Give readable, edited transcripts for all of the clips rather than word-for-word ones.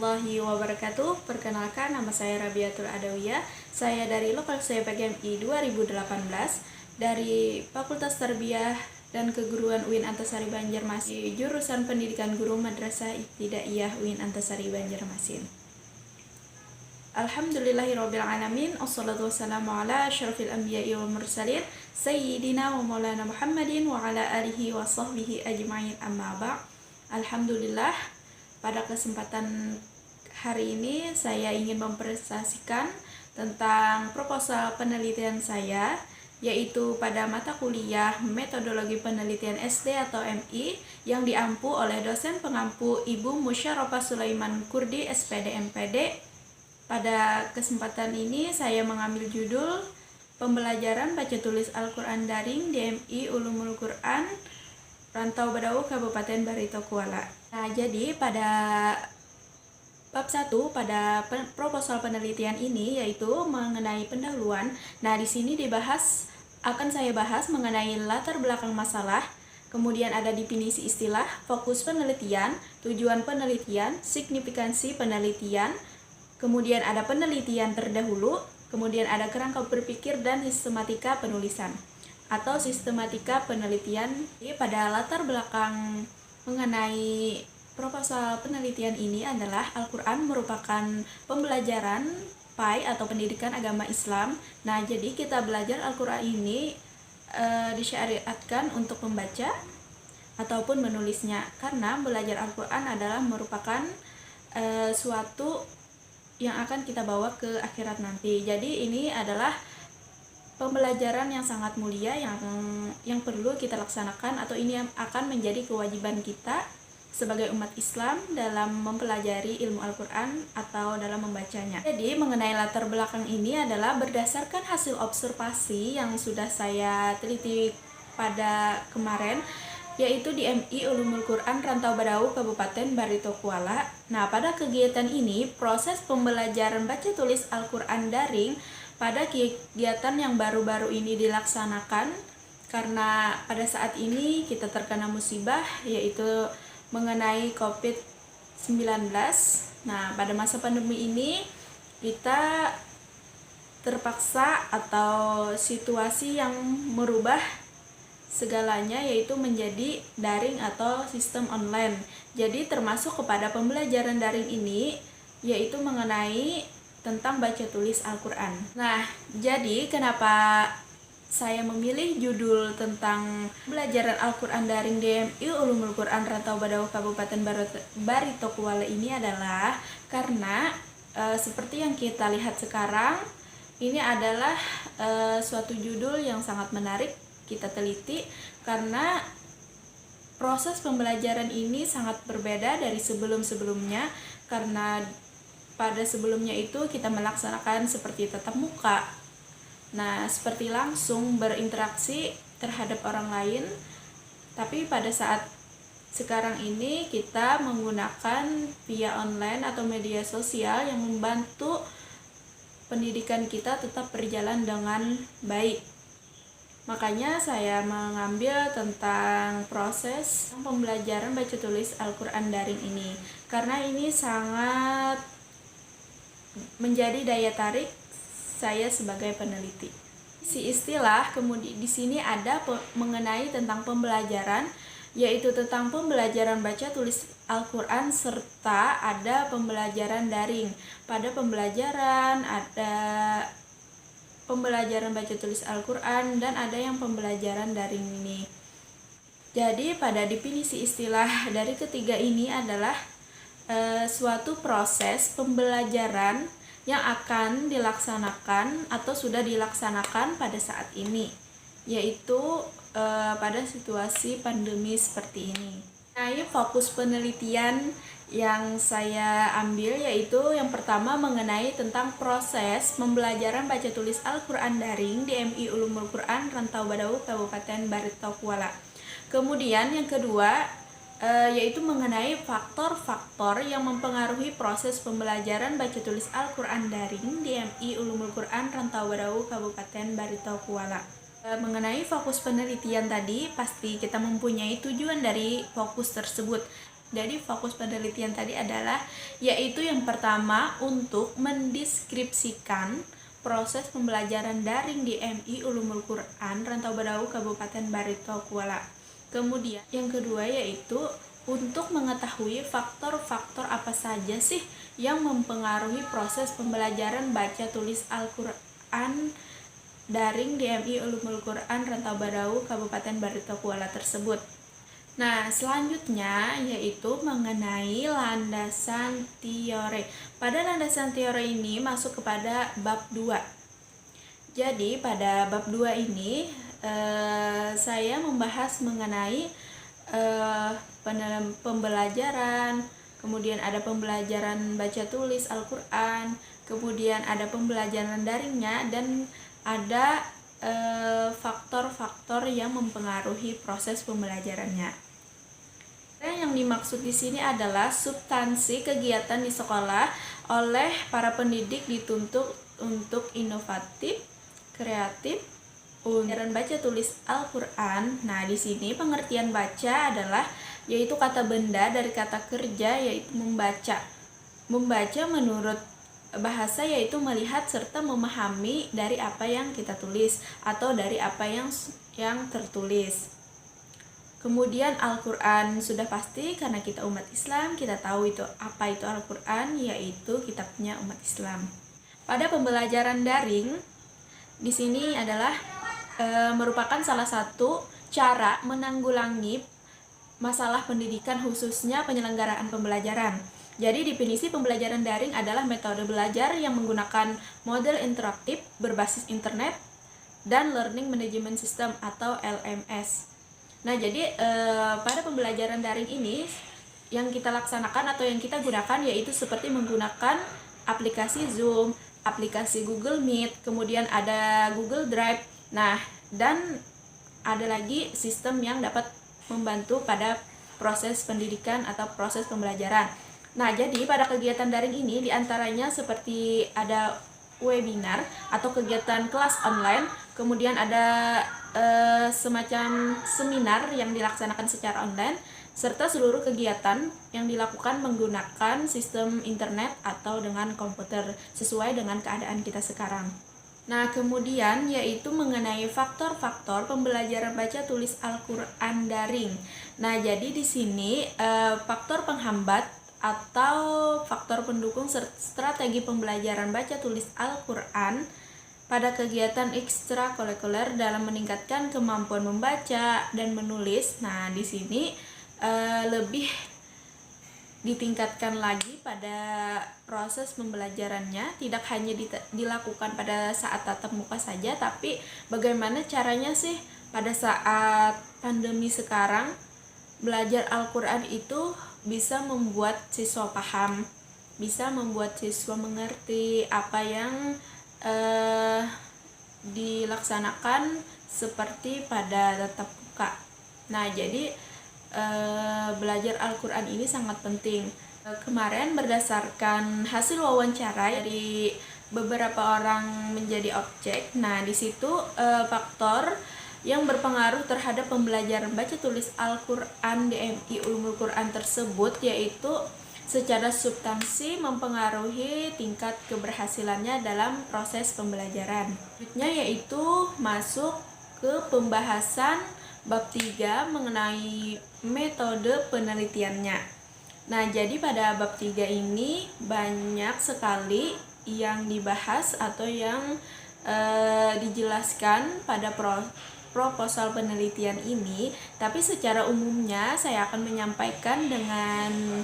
warahmatullahi wabarakatuh. Perkenalkan, nama saya Rabiatul Adawiyah. Saya dari Lokal saya PGMI 2018 dari Fakultas Tarbiyah dan Keguruan UIN Antasari Banjarmasin, jurusan Pendidikan Guru Madrasah Ibtidaiyah UIN Antasari Banjarmasin. Alhamdulillahirabbil alamin, wassalatu wassalamu ala asyrafil anbiya'i wal mursalin sayyidina wa maulana Muhammadin wa ala alihi wa sahbihi ajma'in, amma ba'. Alhamdulillah, pada kesempatan hari ini saya ingin mempresentasikan tentang proposal penelitian saya, yaitu pada mata kuliah Metodologi Penelitian SD atau MI yang diampu oleh dosen pengampu Ibu Musyarofah Sulaiman Kurdi SPD MPD. Pada kesempatan ini saya mengambil judul Pembelajaran Baca Tulis Al-Quran Daring DMI Ulumul Quran Rantau Badau Kabupaten Barito Kuala. Nah, jadi pada bab 1 pada proposal penelitian ini yaitu mengenai pendahuluan. Nah, di sini akan saya bahas mengenai latar belakang masalah, kemudian ada definisi istilah, fokus penelitian, tujuan penelitian, signifikansi penelitian, kemudian ada penelitian terdahulu, kemudian ada kerangka berpikir dan sistematika penulisan atau sistematika penelitian. Pada latar belakang mengenai proposal penelitian ini adalah Al-Quran merupakan pembelajaran PAI atau pendidikan agama Islam. Nah, jadi kita belajar Al-Quran ini disyariatkan untuk membaca ataupun menulisnya, karena belajar Al-Quran adalah merupakan suatu yang akan kita bawa ke akhirat nanti. Jadi ini adalah pembelajaran yang sangat mulia yang perlu kita laksanakan, atau ini akan menjadi kewajiban kita sebagai umat Islam dalam mempelajari ilmu Al-Quran atau dalam membacanya. Jadi mengenai latar belakang ini adalah berdasarkan hasil observasi yang sudah saya teliti pada kemarin, yaitu di MI Ulumul Quran Rantau Badau Kabupaten Barito Kuala. Nah, pada kegiatan ini proses pembelajaran baca tulis Al-Quran daring pada kegiatan yang baru-baru ini dilaksanakan karena pada saat ini kita terkena musibah, yaitu mengenai COVID-19. Nah, pada masa pandemi ini kita terpaksa atau situasi yang merubah segalanya, yaitu menjadi daring atau sistem online. Jadi termasuk kepada pembelajaran daring ini yaitu mengenai tentang baca tulis Al-Quran. Nah, jadi kenapa saya memilih judul tentang pembelajaran Al-Quran daring DMI Ulumul Quran Rantau Badau Kabupaten Barito Kuala ini adalah karena seperti yang kita lihat sekarang, ini adalah suatu judul yang sangat menarik kita teliti karena proses pembelajaran ini sangat berbeda dari sebelum-sebelumnya, karena pada sebelumnya itu kita melaksanakan seperti tatap muka. Nah, seperti langsung berinteraksi terhadap orang lain. Tapi pada saat sekarang ini kita menggunakan via online atau media sosial yang membantu pendidikan kita tetap berjalan dengan baik. Makanya saya mengambil tentang proses pembelajaran baca tulis Al-Quran daring ini, karena ini sangat menjadi daya tarik saya sebagai peneliti. Si istilah kemudian di sini ada mengenai tentang pembelajaran, yaitu tentang pembelajaran baca tulis Al-Quran serta ada pembelajaran daring. Pada pembelajaran ada pembelajaran baca tulis Al-Quran dan ada yang pembelajaran daring ini. Jadi pada definisi istilah dari ketiga ini adalah suatu proses pembelajaran yang akan dilaksanakan atau sudah dilaksanakan pada saat ini, yaitu pada situasi pandemi seperti ini. Nah, ini fokus penelitian yang saya ambil yaitu yang pertama mengenai tentang proses pembelajaran baca tulis Al-Quran daring di MI Ulumul Quran Rantau Badau Kabupaten Barito Kuala. Kemudian yang kedua yaitu mengenai faktor-faktor yang mempengaruhi proses pembelajaran baca tulis Al-Quran daring di MI Ulumul Quran Rantau Badau Kabupaten Barito Kuala. Mengenai fokus penelitian tadi, pasti kita mempunyai tujuan dari fokus tersebut. Jadi fokus penelitian tadi adalah yaitu yang pertama untuk mendeskripsikan proses pembelajaran daring di MI Ulumul Quran Rantau Badau Kabupaten Barito Kuala. Kemudian yang kedua yaitu untuk mengetahui faktor-faktor apa saja sih yang mempengaruhi proses pembelajaran baca tulis Al-Quran daring di MI Ulumul Quran Rantau Badau Kabupaten Barito Kuala tersebut. Nah, selanjutnya yaitu mengenai landasan teori. Pada landasan teori ini masuk kepada bab 2. Jadi, pada bab 2 ini saya membahas mengenai pembelajaran, kemudian ada pembelajaran baca tulis Al-Quran, kemudian ada pembelajaran daringnya, dan ada faktor-faktor yang mempengaruhi proses pembelajarannya. Yang dimaksud di sini adalah substansi kegiatan di sekolah oleh para pendidik dituntut untuk inovatif, kreatif, untuk baca tulis Al-Quran. Nah, di sini pengertian baca adalah yaitu kata benda dari kata kerja yaitu membaca. Membaca menurut bahasa yaitu melihat serta memahami dari apa yang kita tulis atau dari apa yang tertulis. Kemudian Al-Quran sudah pasti karena kita umat Islam, kita tahu itu apa itu Al-Quran, yaitu kitabnya umat Islam. Pada pembelajaran daring di sini adalah merupakan salah satu cara menanggulangi masalah pendidikan khususnya penyelenggaraan pembelajaran. Jadi definisi pembelajaran daring adalah metode belajar yang menggunakan model interaktif berbasis internet dan learning management system atau LMS. Nah, jadi pada pembelajaran daring ini yang kita laksanakan atau yang kita gunakan yaitu seperti menggunakan aplikasi Zoom, aplikasi Google Meet, kemudian ada Google Drive. Nah, dan ada lagi sistem yang dapat membantu pada proses pendidikan atau proses pembelajaran. Nah, jadi pada kegiatan daring ini diantaranya seperti ada webinar atau kegiatan kelas online, kemudian ada semacam seminar yang dilaksanakan secara online, serta seluruh kegiatan yang dilakukan menggunakan sistem internet atau dengan komputer sesuai dengan keadaan kita sekarang. Nah, kemudian yaitu mengenai faktor-faktor pembelajaran baca tulis Al-Quran daring. Nah, jadi di sini faktor penghambat atau faktor pendukung strategi pembelajaran baca tulis Al-Quran pada kegiatan ekstrakurikuler dalam meningkatkan kemampuan membaca dan menulis. Nah, di sini lebih ditingkatkan lagi pada proses pembelajarannya, tidak hanya dilakukan pada saat tatap muka saja, tapi bagaimana caranya sih pada saat pandemi sekarang belajar Al-Quran itu bisa membuat siswa paham, bisa membuat siswa mengerti apa yang dilaksanakan seperti pada tatap muka. Nah, jadi belajar Al-Quran ini sangat penting. Kemarin berdasarkan hasil wawancara dari beberapa orang menjadi objek, nah di situ faktor yang berpengaruh terhadap pembelajaran baca tulis Al-Quran di MI Ulumul Quran tersebut yaitu secara substansi mempengaruhi tingkat keberhasilannya dalam proses pembelajaran. Selanjutnya yaitu masuk ke pembahasan bab 3 mengenai metode penelitiannya. Nah, jadi pada bab 3 ini banyak sekali yang dibahas atau yang dijelaskan pada proposal penelitian ini, tapi secara umumnya saya akan menyampaikan dengan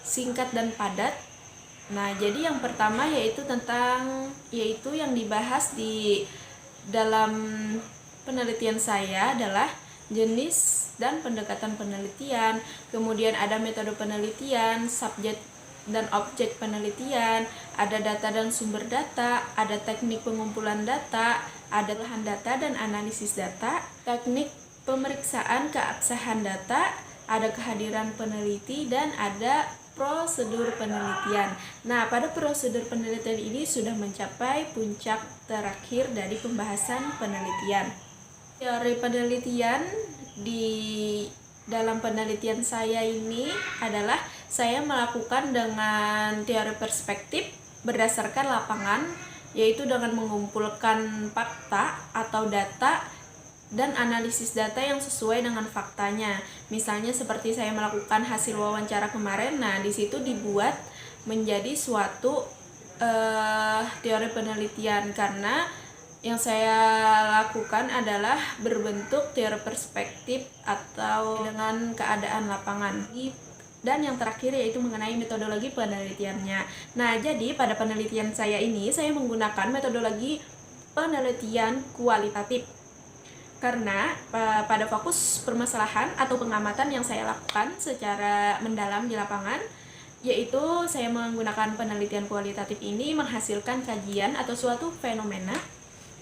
singkat dan padat. Nah, jadi yang pertama yaitu yang dibahas di dalam penelitian saya adalah jenis dan pendekatan penelitian, kemudian ada metode penelitian, subjek dan objek penelitian, ada data dan sumber data, ada teknik pengumpulan data, ada lahan data dan analisis data, teknik pemeriksaan keabsahan data, ada kehadiran peneliti, dan ada prosedur penelitian. Nah, pada prosedur penelitian ini sudah mencapai puncak terakhir dari pembahasan penelitian. Teori penelitian dalam penelitian saya ini adalah saya melakukan dengan teori perspektif berdasarkan lapangan, yaitu dengan mengumpulkan fakta atau data dan analisis data yang sesuai dengan faktanya. Misalnya seperti saya melakukan hasil wawancara kemarin, nah di situ dibuat menjadi suatu teori penelitian, karena yang saya lakukan adalah berbentuk teori perspektif atau dengan keadaan lapangan. Dan yang terakhir yaitu mengenai metodologi penelitiannya. Nah, jadi pada penelitian saya ini saya menggunakan metodologi penelitian kualitatif. Karena pada fokus permasalahan atau pengamatan yang saya lakukan secara mendalam di lapangan, yaitu saya menggunakan penelitian kualitatif ini menghasilkan kajian atau suatu fenomena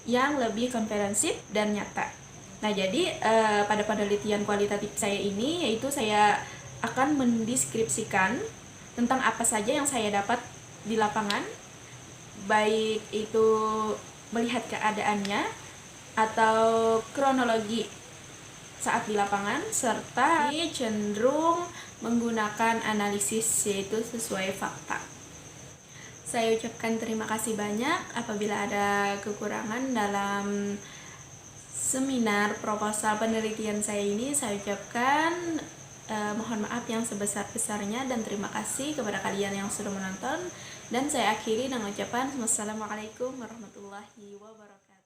yang lebih komprehensif dan nyata. Nah, jadi pada penelitian kualitatif saya ini yaitu saya akan mendeskripsikan tentang apa saja yang saya dapat di lapangan, baik itu melihat keadaannya atau kronologi saat di lapangan, serta cenderung menggunakan analisis yaitu sesuai fakta. Saya ucapkan terima kasih banyak. Apabila ada kekurangan dalam seminar proposal penelitian saya ini, saya ucapkan mohon maaf yang sebesar-besarnya dan terima kasih kepada kalian yang sudah menonton. Dan saya akhiri dengan ucapan wassalamualaikum warahmatullahi wabarakatuh.